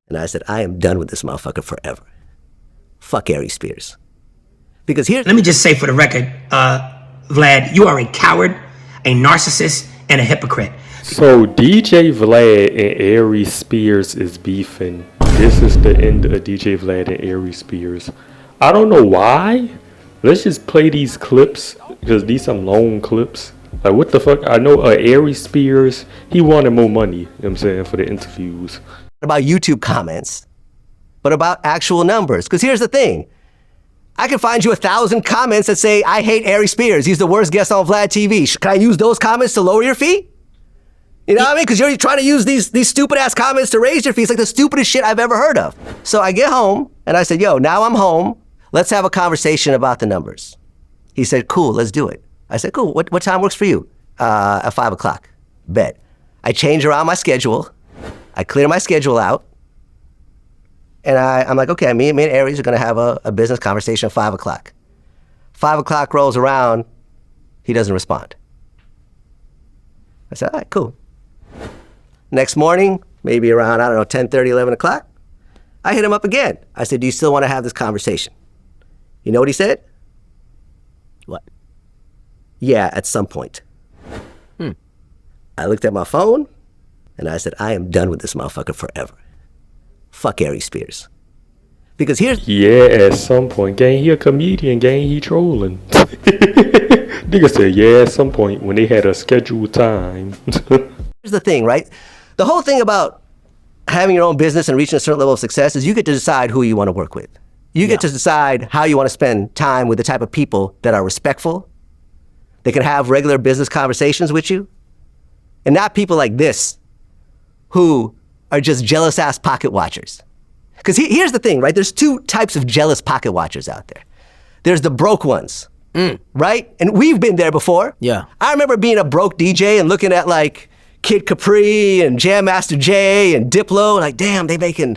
And I said, I am done with this motherfucker forever. Fuck Aries Spears. Because here, let me just say for the record, Vlad, you are a coward, a narcissist, and a hypocrite. So DJ Vlad and Aries Spears is beefing. This is the end of DJ Vlad and Aries Spears. I don't know why. Let's just play these clips, because these some long clips. Like, what the fuck? I know Aries Spears, he wanted more money, you know what I'm saying, for the interviews. About YouTube comments, but about actual numbers. Because here's the thing. I can find you 1,000 comments that say, I hate Aries Spears. He's the worst guest on Vlad TV. Can I use those comments to lower your fee? You know what I mean? Because you're trying to use these stupid-ass comments to raise your fee. It's like the stupidest shit I've ever heard of. So I get home, and I said, yo, now I'm home. Let's have a conversation about the numbers. He said, cool, let's do it. I said, cool, what time works for you? At 5 o'clock. Bet. I change around my schedule. I clear my schedule out. And I'm like, okay, me and Aries are going to have a business conversation at 5 o'clock. 5 o'clock rolls around. He doesn't respond. I said, all right, cool. Next morning, maybe around, 10:30, 11 o'clock, I hit him up again. I said, do you still want to have this conversation? You know what he said? What? Yeah, at some point. I looked at my phone, and I said, I am done with this motherfucker forever. Fuck Aries Spears. Because here's... Yeah, at some point. Gang, he a comedian. Gang, he trolling. Nigga said, yeah, at some point when they had a scheduled time. Here's the thing, right? The whole thing about having your own business and reaching a certain level of success is you get to decide who you want to work with. You get to decide how you want to spend time with the type of people that are respectful, they can have regular business conversations with you, and not people like this who are just jealous-ass pocket watchers. Because here's the thing, right? There's two types of jealous pocket watchers out there. There's the broke ones, right? And we've been there before. Yeah. I remember being a broke DJ and looking at like Kid Capri and Jam Master Jay and Diplo, and like, damn, they making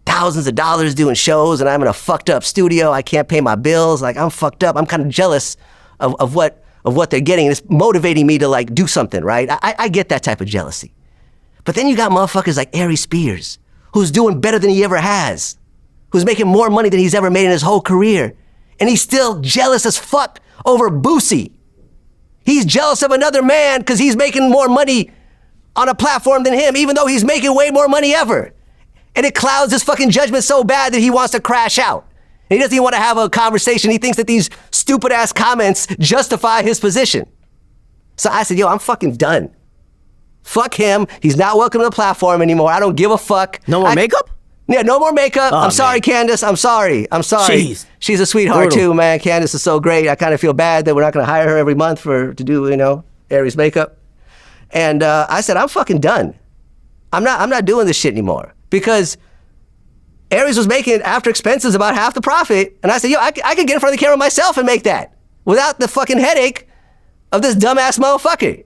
thousands of dollars doing shows, and I'm in a fucked up studio. I can't pay my bills. Like, I'm fucked up. I'm kind of jealous of what they're getting. And it's motivating me to like do something, right? I get that type of jealousy. But then you got motherfuckers like Aries Spears, who's doing better than he ever has, who's making more money than he's ever made in his whole career. And he's still jealous as fuck over Boosie. He's jealous of another man because he's making more money on a platform than him, even though he's making way more money ever. And it clouds his fucking judgment so bad that he wants to crash out. And he doesn't even want to have a conversation. He thinks that these stupid ass comments justify his position. So I said, yo, I'm fucking done. Fuck him. He's not welcome to the platform anymore. I don't give a fuck. No more makeup? Yeah, no more makeup. Oh, I'm sorry, Candace. I'm sorry. Jeez. She's a sweetheart Brutal. too, man. Candace is so great. I kind of feel bad that we're not going to hire her every month to do, Aries makeup. And I said, I'm fucking done. I'm not doing this shit anymore. Because Aries was making, after expenses, about half the profit. And I said, yo, I could get in front of the camera myself and make that without the fucking headache of this dumbass motherfucker.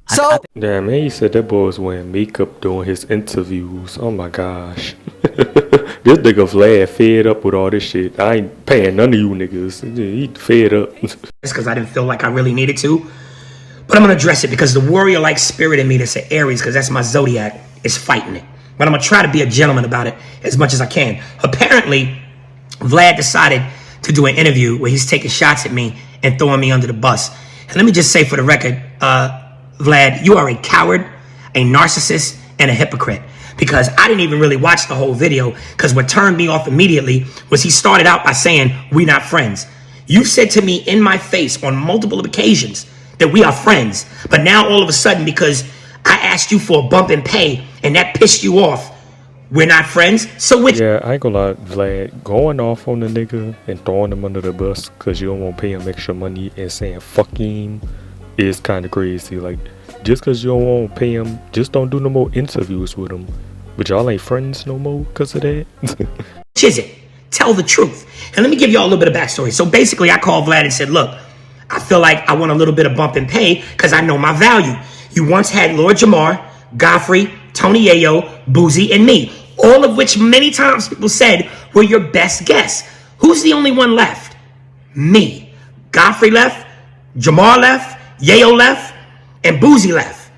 So, Damn, man, he said that boy was wearing makeup during his interviews. Oh my gosh. This nigga Vlad fed up with all this shit. I ain't paying none of you niggas. He fed up. It's because I didn't feel like I really needed to. But I'm going to address it because the warrior-like spirit in me that's an Aries, because that's my zodiac, is fighting it. But I'm going to try to be a gentleman about it as much as I can. Apparently, Vlad decided to do an interview where he's taking shots at me and throwing me under the bus. And let me just say for the record, Vlad, you are a coward, a narcissist, and a hypocrite. Because I didn't even really watch the whole video, because what turned me off immediately was he started out by saying, we're not friends. You've said to me in my face on multiple occasions that we are friends. But now all of a sudden, because I asked you for a bump in pay and that pissed you off, we're not friends? So which... Yeah, I ain't gonna lie, Vlad, going off on the nigga and throwing him under the bus because you don't want to pay him extra money and saying fuck him is kind of crazy. Like, just because you don't want to pay him, just don't do no more interviews with him. But y'all ain't friends no more because of that? Which is it? Tell the truth. And let me give y'all a little bit of backstory. So basically, I called Vlad and said, look, I feel like I want a little bit of bump in pay because I know my value. You once had Lord Jamar, Godfrey, Tony Yayo, Boozy, and me. All of which many times people said were your best guests. Who's the only one left? Me. Godfrey left, Jamar left, Yayo left, and Boozy left.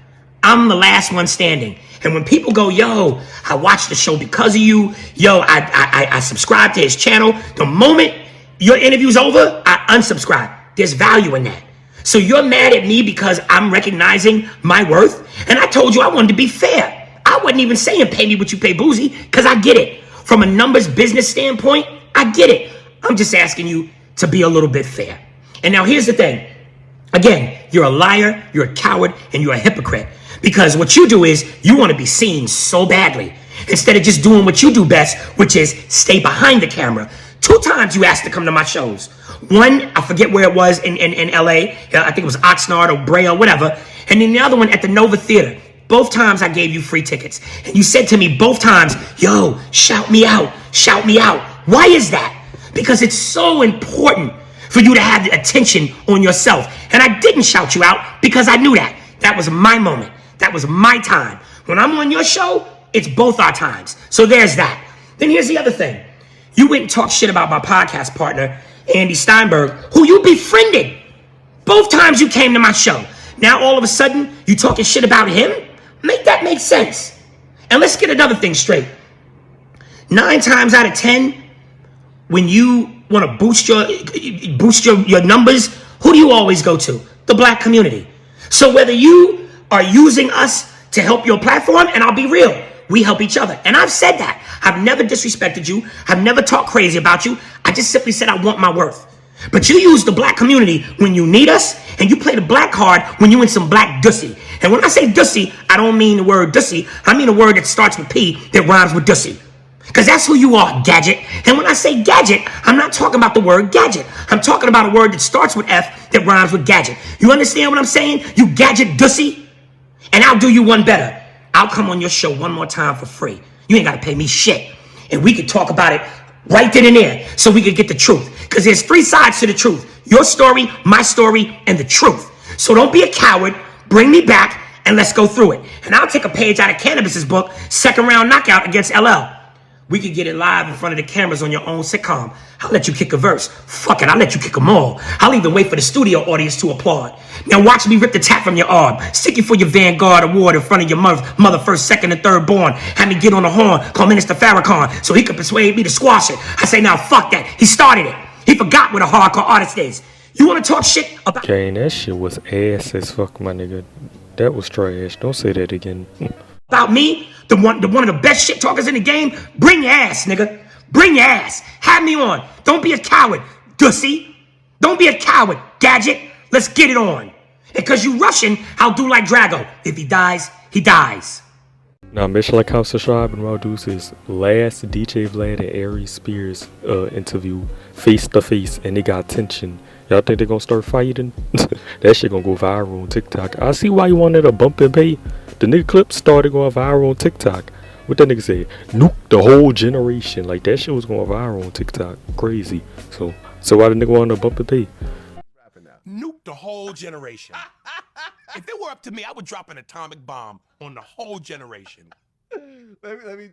I'm the last one standing. And when people go, yo, I watched the show because of you. Yo, I subscribe to his channel. The moment your interview's over, I unsubscribe. There's value in that. So you're mad at me because I'm recognizing my worth? And I told you I wanted to be fair. I wasn't even saying pay me what you pay Boozy, because I get it. From a numbers business standpoint, I get it. I'm just asking you to be a little bit fair. And now here's the thing. Again, you're a liar, you're a coward, and you're a hypocrite. Because what you do is you want to be seen so badly instead of just doing what you do best, which is stay behind the camera. 2 times you asked to come to my shows. One, I forget where it was in LA. I think it was Oxnard or Brea or whatever. And then the other one at the Nova Theater. Both times I gave you free tickets. And you said to me both times, yo, shout me out, shout me out. Why is that? Because it's so important for you to have the attention on yourself. And I didn't shout you out because I knew that. That was my moment. That was my time. When I'm on your show, it's both our times. So there's that. Then here's the other thing. You went and talked shit about my podcast partner, Andy Steinberg, who you befriended. Both times you came to my show. Now all of a sudden, you talking shit about him? Make that make sense. And let's get another thing straight. 9 times out of 10, when you want to boost your numbers, who do you always go to? The black community. So whether you are using us to help your platform, and I'll be real, we help each other. And I've said that. I've never disrespected you. I've never talked crazy about you. I just simply said I want my worth. But you use the black community when you need us, and you play the black card when you in some black dussy. And when I say dussy, I don't mean the word dussy. I mean a word that starts with P that rhymes with dussy. Because that's who you are, gadget. And when I say gadget, I'm not talking about the word gadget. I'm talking about a word that starts with F that rhymes with gadget. You understand what I'm saying? You gadget dussy? And I'll do you one better. I'll come on your show one more time for free. You ain't got to pay me shit. And we could talk about it right then and there so we could get the truth. Because there's 3 sides to the truth. Your story, my story, and the truth. So don't be a coward. Bring me back and let's go through it. And I'll take a page out of Cannabis's book, Second Round Knockout against LL. We could get it live in front of the cameras on your own sitcom. I'll let you kick a verse. Fuck it, I'll let you kick them all. I'll even wait for the studio audience to applaud. Now watch me rip the tap from your arm. Stick you for your Vanguard award in front of your mother first, second, and third born. Have me get on the horn, call Minister Farrakhan, so he could persuade me to squash it. I say, now fuck that. He started it. He forgot what a hardcore artist is. You want to talk shit about... Okay, that shit was ass as fuck, my nigga. That was trash. Don't say that again. About me, the one of the best shit talkers in the game? Bring your ass, nigga. Bring your ass. Have me on. Don't be a coward, dussy. Don't be a coward, gadget. Let's get it on. And cause you Russian, I'll do like Drago. If he dies, he dies. Now, make sure like, comment, subscribe, and I'll his last DJ Vlad and Aries Spears interview face to face, and they got tension. Y'all think they gonna start fighting? That shit gonna go viral on TikTok. I see why you wanted a bump and pay. The nigga clip started going viral on TikTok. What that nigga say? Nuke the whole generation. Like, that shit was going viral on TikTok. Crazy. So why the nigga wanted a bump and pay? Nuke the whole generation. If it were up to me, I would drop an atomic bomb on the whole generation. Let me